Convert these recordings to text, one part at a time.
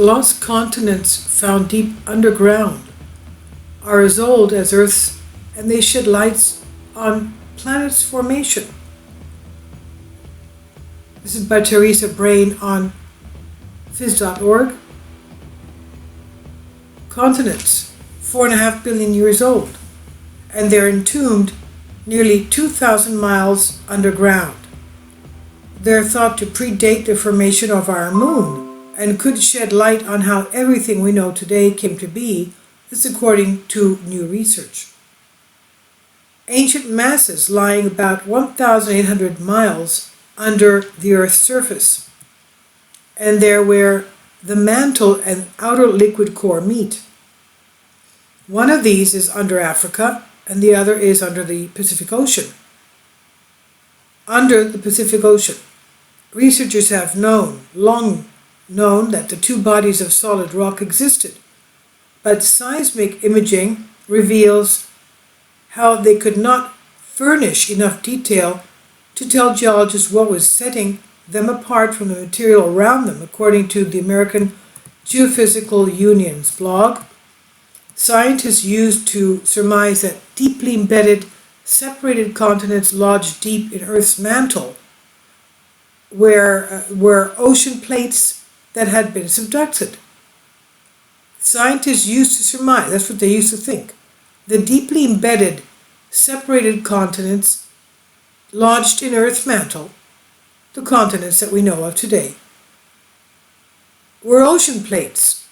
lost continents found deep underground are as old as Earth's, and they shed lights on planets' formation. This is by Teresa Brain on phys.org. Continents, 4.5 billion years old, and they're entombed nearly 2,000 miles underground. They're thought to predate the formation of our moon and could shed light on how everything we know today came to be. This according to new research. Ancient masses lying about 1,800 miles under the Earth's surface, and they're where the mantle and outer liquid core meet. One of these is under Africa, and the other is under the Pacific Ocean. Under the Pacific Ocean, researchers have long known that the two bodies of solid rock existed, but seismic imaging reveals how they could not furnish enough detail to tell geologists what was setting them apart from the material around them, according to the American Geophysical Union's blog. Scientists used to surmise that deeply embedded, separated continents lodged deep in Earth's mantle were ocean plates that had been subducted. Scientists used to surmise, that's what they used to think, the deeply embedded, separated continents lodged in Earth's mantle, the continents that we know of today, were ocean plates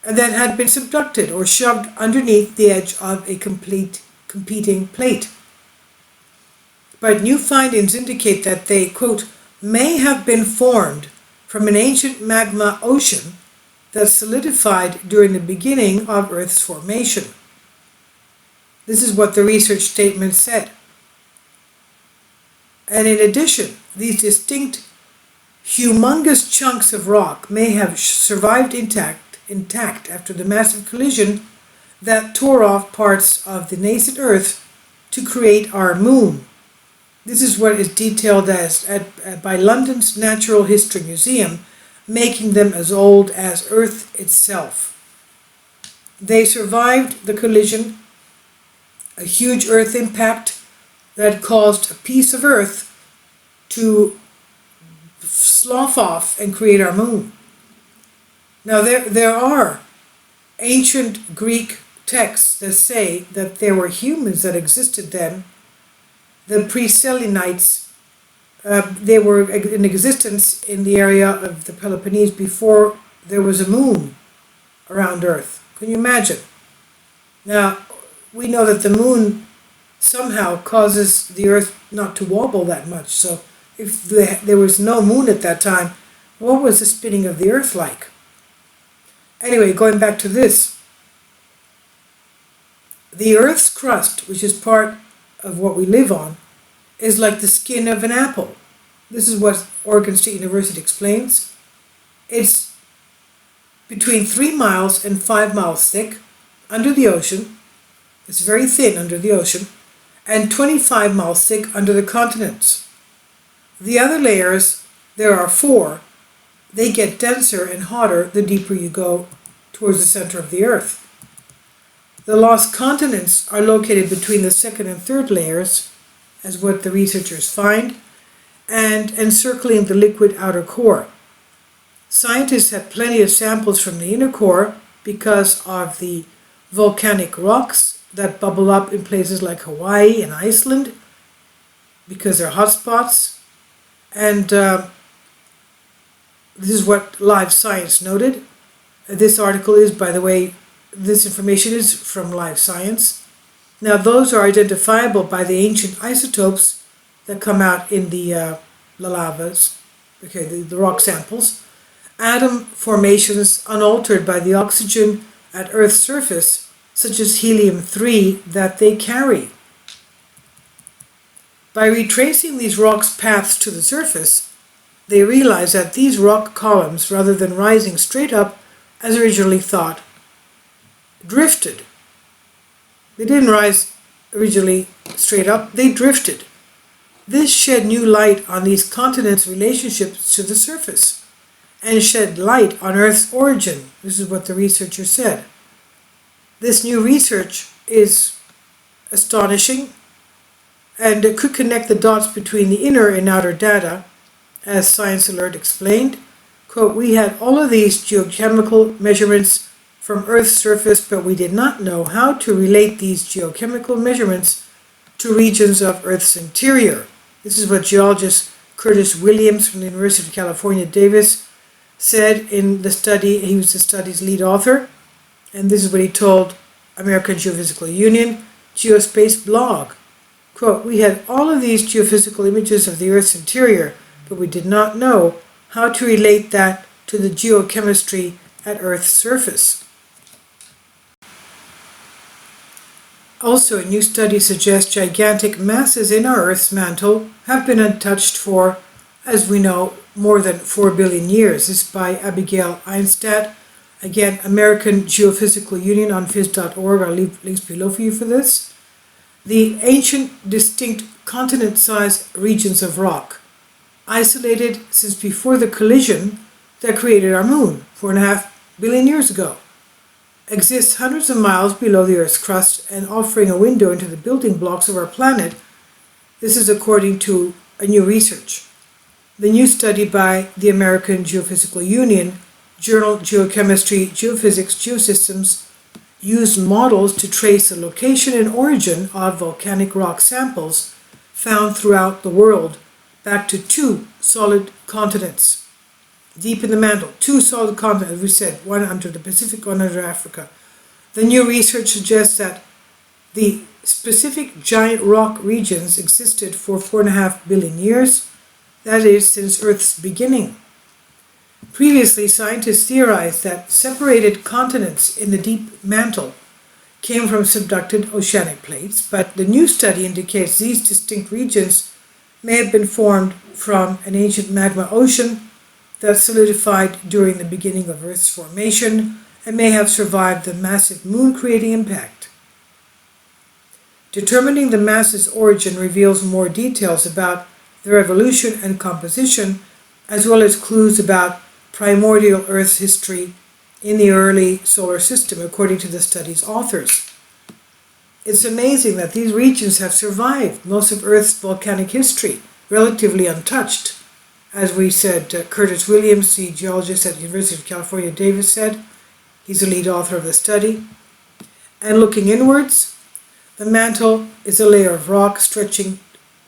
and that had been subducted or shoved underneath the edge of a competing plate. But new findings indicate that they, quote, may have been formed from an ancient magma ocean that solidified during the beginning of Earth's formation. This is what the research statement said. And in addition, these distinct, humongous chunks of rock may have survived intact after the massive collision that tore off parts of the nascent Earth to create our moon. This is what is detailed by London's Natural History Museum, making them as old as Earth itself. They survived the collision, a huge Earth impact that caused a piece of Earth to slough off and create our moon. Now there are ancient Greek texts that say that there were humans that existed then. The pre-Selenites, they were in existence in the area of the Peloponnese before there was a moon around Earth. Can you imagine? Now, we know that the moon somehow causes the Earth not to wobble that much. So if there was no moon at that time, what was the spinning of the Earth like? Anyway, going back to this, the Earth's crust, which is part of what we live on, is like the skin of an apple. This is what Oregon State University explains. It's between 3 miles and 5 miles thick under the ocean. It's very thin under the ocean, and 25 miles thick under the continents. The other layers, there are 4, they get denser and hotter the deeper you go towards the center of the Earth. The lost continents are located between the second and third layers, as what the researchers find, and encircling the liquid outer core. Scientists have plenty of samples from the inner core because of the volcanic rocks that bubble up in places like Hawaii and Iceland, because they're hotspots. And this is what Live Science noted. This article is, by the way, this information is from Live Science. Now, those are identifiable by the ancient isotopes that come out in the lavas, the rock samples. Atom formations unaltered by the oxygen at Earth's surface, such as helium-3, that they carry. By retracing these rocks' paths to the surface, they realize that these rock columns, rather than rising straight up as originally thought, drifted. They didn't rise originally straight up, they drifted. This shed new light on these continents' relationships to the surface, and shed light on Earth's origin. This is what the researcher said. This new research is astonishing, and it could connect the dots between the inner and outer data, as Science Alert explained. Quote, we had all of these geochemical measurements from Earth's surface, but we did not know how to relate these geochemical measurements to regions of Earth's interior. This is what geologist Curtis Williams from the University of California, Davis, said in the study. He was the study's lead author, and this is what he told American Geophysical Union Geospace blog. Quote, we had all of these geophysical images of the Earth's interior, but we did not know how to relate that to the geochemistry at Earth's surface. Also, a new study suggests gigantic masses in our Earth's mantle have been untouched for, as we know, more than 4 billion years. This is by Abigail Einstadt. Again, American Geophysical Union on phys.org. I'll leave links below for you for this. The ancient, distinct continent-sized regions of rock, isolated since before the collision that created our moon 4.5 billion years ago, exists hundreds of miles below the Earth's crust and offering a window into the building blocks of our planet. This is according to a new research. The new study by the American Geophysical Union, journal Geochemistry, Geophysics, Geosystems, used models to trace the location and origin of volcanic rock samples found throughout the world back to 2 solid continents. Deep in the mantle, 2 solid continents, as we said, one under the Pacific, one under Africa. The new research suggests that the specific giant rock regions existed for 4.5 billion years, that is, since Earth's beginning. Previously, scientists theorized that separated continents in the deep mantle came from subducted oceanic plates, but the new study indicates these distinct regions may have been formed from an ancient magma ocean that solidified during the beginning of Earth's formation and may have survived the massive moon-creating impact. Determining the mass's origin reveals more details about their evolution and composition, as well as clues about primordial Earth's history in the early solar system, according to the study's authors. It's amazing that these regions have survived most of Earth's volcanic history, relatively untouched. As we said, Curtis Williams, the geologist at the University of California, Davis, said. He's the lead author of the study. And looking inwards, the mantle is a layer of rock stretching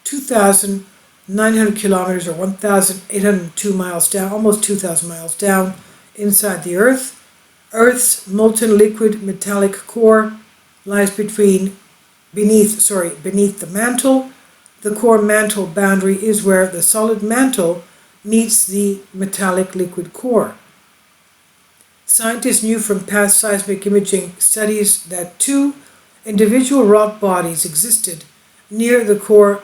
2,900 kilometers or 1,802 miles down, almost 2,000 miles down inside the Earth. Earth's molten liquid metallic core lies beneath the mantle. The core mantle boundary is where the solid mantle meets the metallic liquid core. Scientists knew from past seismic imaging studies that 2 individual rock bodies existed near the core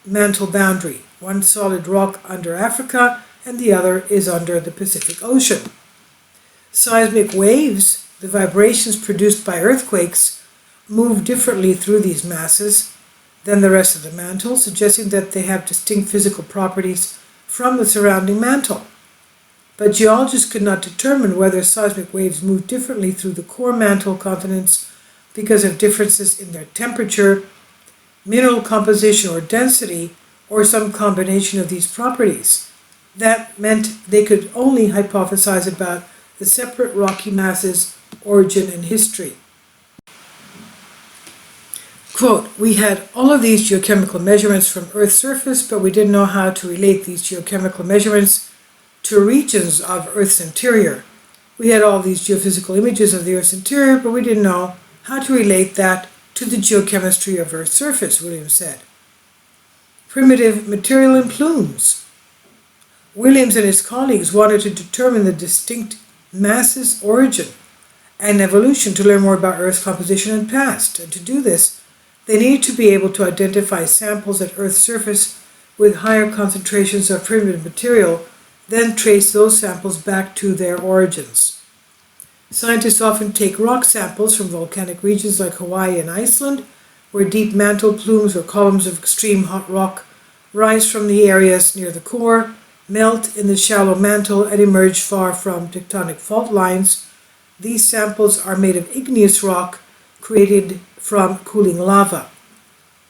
mantle boundary. One solid rock under Africa and the other is under the Pacific Ocean. Seismic waves, the vibrations produced by earthquakes, move differently through these masses than the rest of the mantle, suggesting that they have distinct physical properties from the surrounding mantle. But geologists could not determine whether seismic waves move differently through the core mantle continents because of differences in their temperature, mineral composition or density, or some combination of these properties. That meant they could only hypothesize about the separate rocky masses' origin and history. Quote, we had all of these geochemical measurements from Earth's surface, but we didn't know how to relate these geochemical measurements to regions of Earth's interior. We had all these geophysical images of the Earth's interior, but we didn't know how to relate that to the geochemistry of Earth's surface, Williams said. Primitive material in plumes. Williams and his colleagues wanted to determine the distinct masses' origin and evolution to learn more about Earth's composition and past. And to do this, they needed to be able to identify samples at Earth's surface with higher concentrations of primitive material, then trace those samples back to their origins. Scientists often take rock samples from volcanic regions like Hawaii and Iceland, where deep mantle plumes or columns of extreme hot rock rise from the areas near the core, melt in the shallow mantle and emerge far from tectonic fault lines. These samples are made of igneous rock created from cooling lava.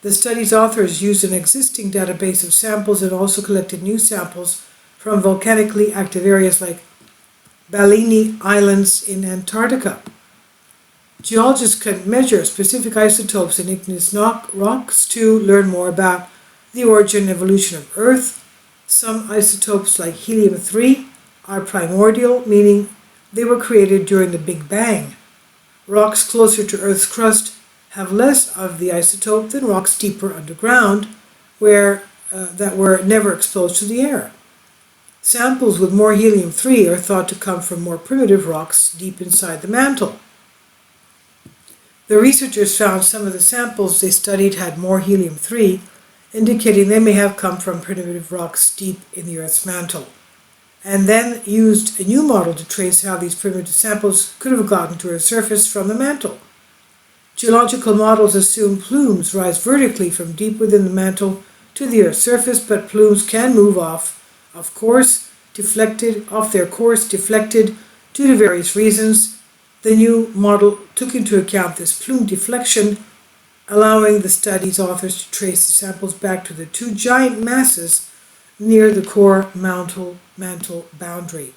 The study's authors used an existing database of samples and also collected new samples from volcanically active areas like Ballini Islands in Antarctica. Geologists can measure specific isotopes in igneous rocks to learn more about the origin and evolution of Earth. Some isotopes, like helium-3, are primordial, meaning they were created during the Big Bang. Rocks closer to Earth's crust have less of the isotope than rocks deeper underground, that were never exposed to the air. Samples with more helium-3 are thought to come from more primitive rocks deep inside the mantle. The researchers found some of the samples they studied had more helium-3, indicating they may have come from primitive rocks deep in the Earth's mantle, and then used a new model to trace how these primitive samples could have gotten to Earth's surface from the mantle. Geological models assume plumes rise vertically from deep within the mantle to the Earth's surface, but plumes can move off their course, deflected due to various reasons. The new model took into account this plume deflection, allowing the study's authors to trace the samples back to the two giant masses near the core mantle boundary.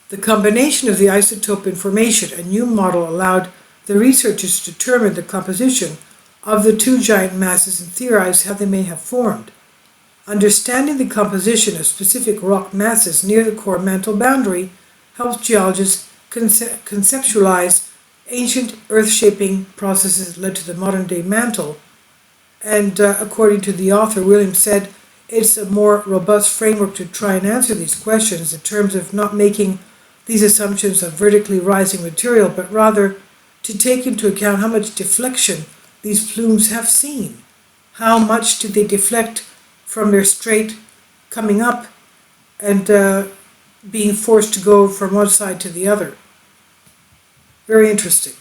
The combination of the isotope information and new model allowed the researchers to determine the composition of the two giant masses and theorize how they may have formed. Understanding the composition of specific rock masses near the core mantle boundary helps geologists conceptualize ancient earth-shaping processes that led to the modern-day mantle. And according to the author, William said, it's a more robust framework to try and answer these questions in terms of not making these assumptions of vertically rising material, but rather to take into account how much deflection these plumes have seen. How much did they deflect from their straight coming up and being forced to go from one side to the other. Very interesting.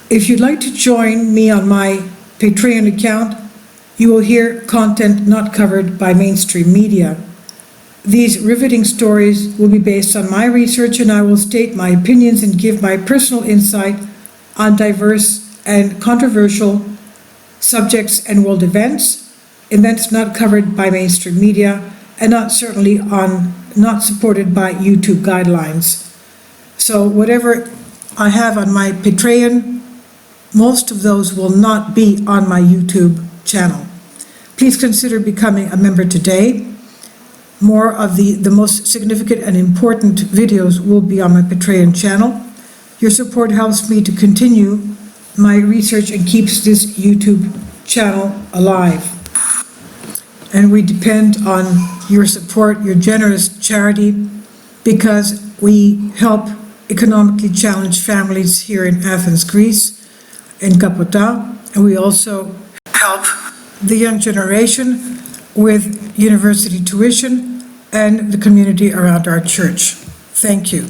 If you'd like to join me on my Patreon account, you will hear content not covered by mainstream media. These riveting stories will be based on my research, and I will state my opinions and give my personal insight on diverse and controversial subjects and world events not covered by mainstream media, and not supported by YouTube guidelines. So whatever I have on my Patreon, most of those will not be on my YouTube channel. Please consider becoming a member today. More of the most significant and important videos will be on my Patreon channel. Your support helps me to continue my research and keeps this YouTube channel alive. And we depend on your support, your generous charity, because we help economically challenged families here in Athens, Greece, in Kapota, and we also help the young generation with university tuition and the community around our church. Thank you.